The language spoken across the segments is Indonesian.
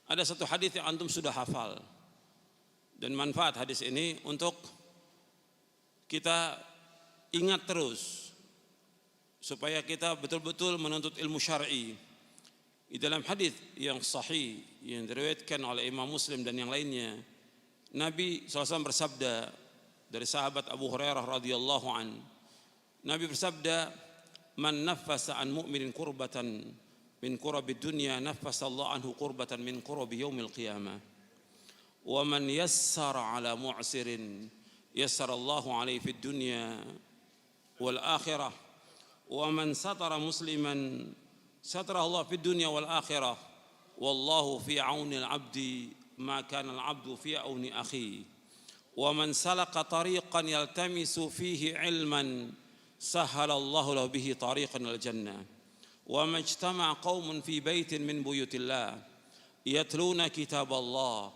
ada satu hadis yang antum sudah hafal, dan manfaat hadis ini untuk kita ingat terus supaya kita betul-betul menuntut ilmu syar'i. Di dalam hadis yang sahih yang diriwayatkan oleh Imam Muslim dan yang lainnya, Nabi SAW bersabda dari sahabat Abu Hurairah radhiyallahu an, Nabi bersabda, "Man naffasa an mu'minin kurbatan min kurabi dunya, naffasa Allah anhu kurbatan min kurabi yaumil qiyamah. Wa man yassara ala mu'sirin, yassara Allahu alaihi fid dunya wal akhirah. Wa man satara musliman, satara Allah fid dunya wal akhirah. Wallahu fi auni al-'abdi ma kana al-'abdu fi auni akhihi. Wa man salaka tariqan yaltamisu fihi 'ilman, sahhala Allahu lahu bihi tariqan al-jannah. Wa ma ijtama'a qaumun fi baitin min buyutillah yatluna kitaballah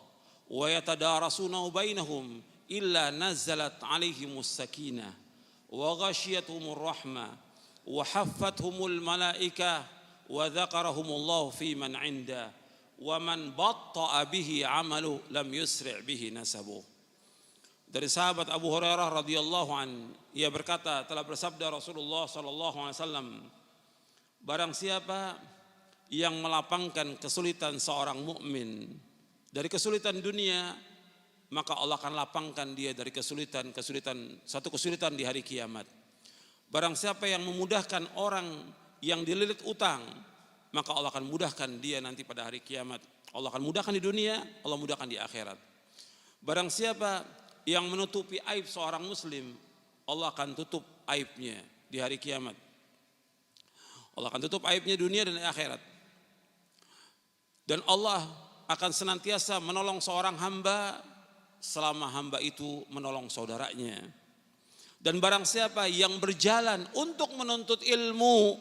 wa yatadarasunahu bainahum illa nazzalat 'alaihimus sakinah wa ghashiyatuhumur rahmah wa haffathumul malaikah wa dzakarahumullahu fi man 'inda wa man batta'a bihi 'amalu lam yusri' bihi nasabu." Dari sahabat Abu Hurairah radhiyallahu an, ia berkata, telah bersabda Rasulullah sallallahu alaihi wasallam, barang siapa yang melapangkan kesulitan seorang mukmin dari kesulitan dunia, maka Allah akan lapangkan dia dari satu kesulitan di hari kiamat. Barang siapa yang memudahkan orang yang dililit utang, maka Allah akan mudahkan dia nanti pada hari kiamat. Allah akan mudahkan di dunia, Allah mudahkan di akhirat. Barang siapa yang menutupi aib seorang muslim, Allah akan tutup aibnya di hari kiamat. Allah akan tutup aibnya dunia dan akhirat. Dan Allah akan senantiasa menolong seorang hamba selama hamba itu menolong saudaranya. Dan barang siapa yang berjalan untuk menuntut ilmu,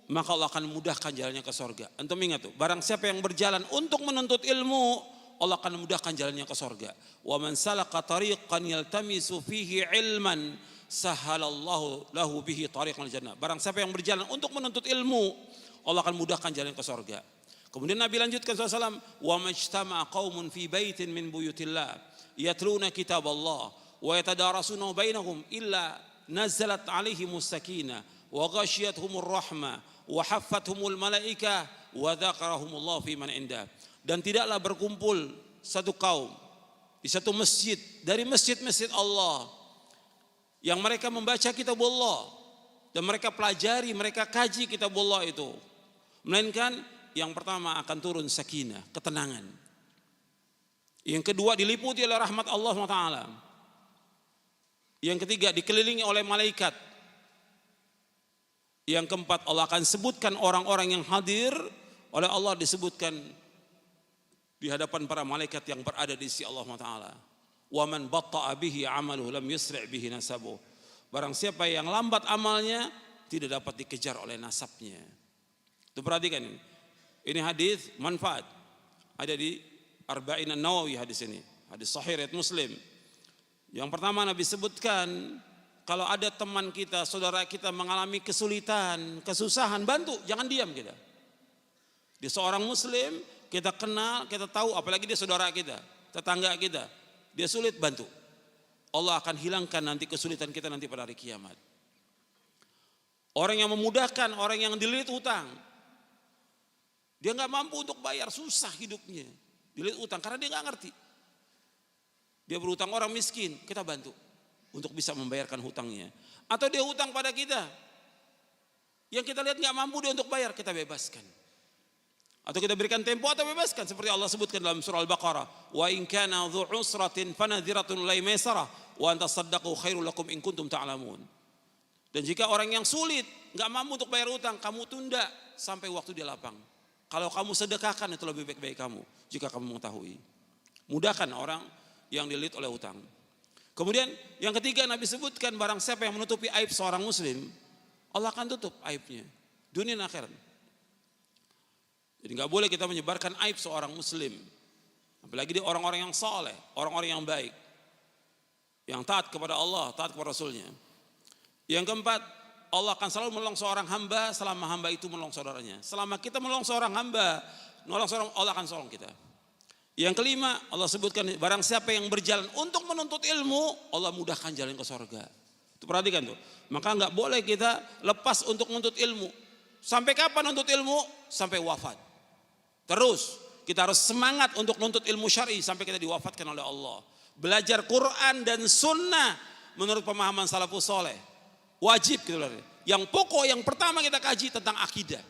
maka Allah akan mudahkan jalannya ke surga. Antum ingat tuh, barang siapa yang berjalan untuk menuntut ilmu, Allah akan mudahkan jalannya ke surga. Wa man salaka tariqan yaltamisu fihi ilman, sahhalallahu lahu bihi tariqal jannah. Barang siapa yang berjalan untuk menuntut ilmu, Allah akan mudahkan jalan ke surga. Kemudian Nabi lanjutkan SAW, wa majtama'a qaumun fi baitin min buyutillah yatluna kitaballah wa yatadarasunahu bainahum illa nazalat alaihimus sakinah wa ghashiyatuhumur rahmah wa haffathumul malaikah wa dzakarahumullahu fi man indah. Dan tidaklah berkumpul satu kaum di satu masjid dari masjid-masjid Allah yang mereka membaca kitab Allah dan mereka pelajari, mereka kaji kitab Allah itu, melainkan yang pertama akan turun sakinah, ketenangan. Yang kedua diliputi oleh rahmat Allah SWT. Yang ketiga dikelilingi oleh malaikat. Yang keempat Allah akan sebutkan orang-orang yang hadir oleh Allah, disebutkan di hadapan para malaikat yang berada di sisi Allah SWT. Wa man batta'a bihi 'amaluhu lam yusri' bihi nasabuh. Barang siapa yang lambat amalnya, tidak dapat dikejar oleh nasabnya. Itu perhatikan ini. Ini hadis manfaat. Ada di Arba'in An-Nawawi hadis ini. Hadis sahih riwayat Muslim. Yang pertama Nabi sebutkan, kalau ada teman kita, saudara kita mengalami kesulitan, kesusahan, bantu, jangan diam kita. Dia seorang muslim, kita kenal, kita tahu, apalagi dia saudara kita, tetangga kita, dia sulit, bantu. Allah akan hilangkan nanti kesulitan kita nanti pada hari kiamat. Orang yang memudahkan, orang yang dililit utang, dia nggak mampu untuk bayar, susah hidupnya, dililit utang karena dia nggak ngerti. Dia berutang orang miskin, kita bantu untuk bisa membayarkan hutangnya. Atau dia hutang pada kita, yang kita lihat nggak mampu dia untuk bayar, kita bebaskan. Atau kita berikan tempo atau bebaskan, seperti Allah sebutkan dalam surah Al-Baqarah, wa in kana dzu usratin fanadhiratun ilai maisarah wa an tasaddaqu khairul lakum in kuntum ta'lamun. Dan jika orang yang sulit enggak mampu untuk bayar utang, kamu tunda sampai waktu dia lapang. Kalau kamu sedekahkan itu lebih baik bagi kamu jika kamu mengetahui. Mudahkan orang yang dililit oleh utang. Kemudian yang ketiga Nabi sebutkan, barang siapa yang menutupi aib seorang muslim, Allah akan tutup aibnya dunia dan akhirat. Jadi nggak boleh kita menyebarkan aib seorang muslim, apalagi dia orang-orang yang saleh, orang-orang yang baik, yang taat kepada Allah, taat kepada Rasulnya. Yang keempat, Allah akan selalu menolong seorang hamba selama hamba itu menolong saudaranya. Selama kita menolong seorang hamba, menolong seorang, Allah akan tolong kita. Yang kelima, Allah sebutkan barang siapa yang berjalan untuk menuntut ilmu, Allah mudahkan jalan ke surga. Itu perhatikan tuh. Maka nggak boleh kita lepas untuk menuntut ilmu. Sampai kapan menuntut ilmu? Sampai wafat. Terus kita harus semangat untuk menuntut ilmu syar'i sampai kita diwafatkan oleh Allah. Belajar Quran dan Sunnah menurut pemahaman salafus soleh. Wajib gitu loh. Yang pokok yang pertama kita kaji tentang akidah.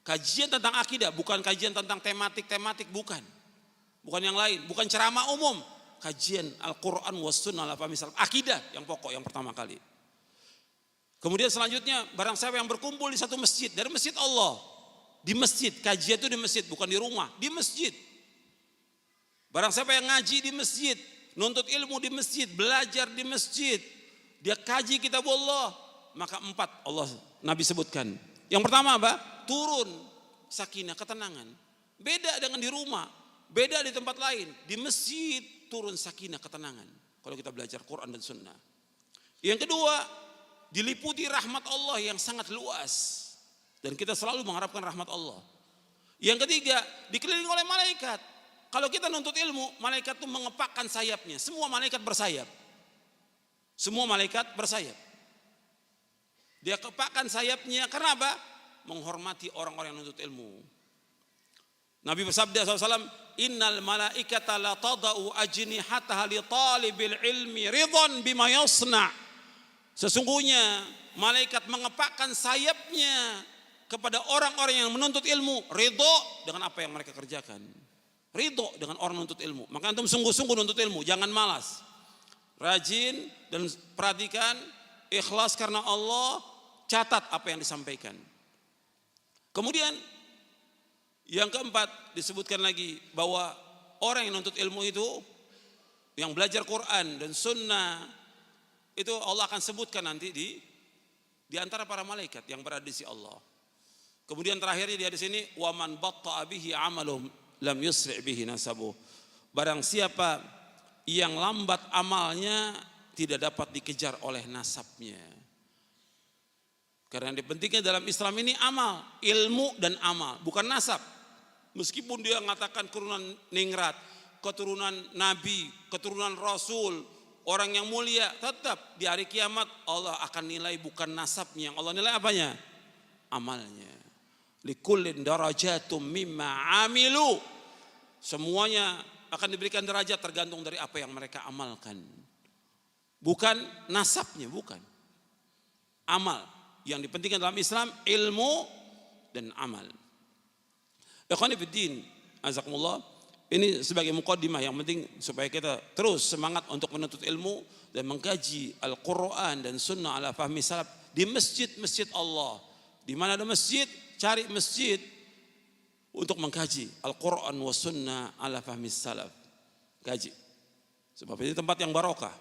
Kajian tentang akidah, bukan kajian tentang tematik, bukan. Bukan yang lain, bukan ceramah umum. Kajian Al-Quran was Sunnah ala fahmi salaf. Akidah yang pokok yang pertama kali. Kemudian selanjutnya barang siapa yang berkumpul di satu masjid, dari masjid Allah. Di masjid, kajian itu di masjid, bukan di rumah, di masjid. Barang siapa yang ngaji di masjid, nuntut ilmu di masjid, belajar di masjid, dia kaji kitab Allah, maka 4 Allah Nabi sebutkan. Yang pertama apa? Turun sakinah, ketenangan. Beda dengan di rumah, beda di tempat lain. Di masjid turun sakinah, ketenangan. Kalau kita belajar Quran dan Sunnah. Yang kedua, diliputi rahmat Allah yang sangat luas. Dan kita selalu mengharapkan rahmat Allah. Yang ketiga, dikelilingi oleh malaikat. Kalau kita nuntut ilmu, malaikat itu mengepakkan sayapnya. Semua malaikat bersayap. Semua malaikat bersayap. Dia kepakkan sayapnya karena apa? Menghormati orang-orang yang nuntut ilmu. Nabi bersabda SAW, innal malaikata la tada'u ajnihataha li talibil ilmi ridhan bima yasna'. Sesungguhnya malaikat mengepakkan sayapnya kepada orang-orang yang menuntut ilmu, ridho dengan apa yang mereka kerjakan. Ridho dengan orang menuntut ilmu. Maka antum sungguh-sungguh menuntut ilmu, jangan malas. Rajin dan perhatikan, ikhlas karena Allah, catat apa yang disampaikan. Kemudian yang keempat disebutkan lagi bahwa orang yang menuntut ilmu itu, yang belajar Quran dan Sunnah, itu Allah akan sebutkan nanti di antara para malaikat yang berada di sisi Allah. Kemudian terakhirnya dia di sini, waman batta'a bihi 'amaluhum lam yusri' bihi nasabuh. Barang siapa yang lambat amalnya tidak dapat dikejar oleh nasabnya. Karena yang dipentingkan dalam Islam ini amal, ilmu dan amal, bukan nasab. Meskipun dia mengatakan keturunan ningrat, keturunan nabi, keturunan rasul, orang yang mulia, tetap di hari kiamat Allah akan nilai bukan nasabnya, yang Allah nilai apanya? Amalnya. Likullin darajatum mimma amilu. Semuanya akan diberikan derajat tergantung dari apa yang mereka amalkan. Bukan nasabnya, bukan. Amal. Yang dipentingkan dalam Islam ilmu dan amal. Ikhwani fiddin, azakumullah. Ini sebagai muqaddimah yang penting supaya kita terus semangat untuk menuntut ilmu dan mengkaji Al-Quran dan Sunnah ala fahmi salaf di masjid-masjid Allah. Di mana ada masjid, cari masjid untuk mengkaji Al-Quran wa Sunnah ala fahmi salaf. Kaji. Sebab ini tempat yang barokah.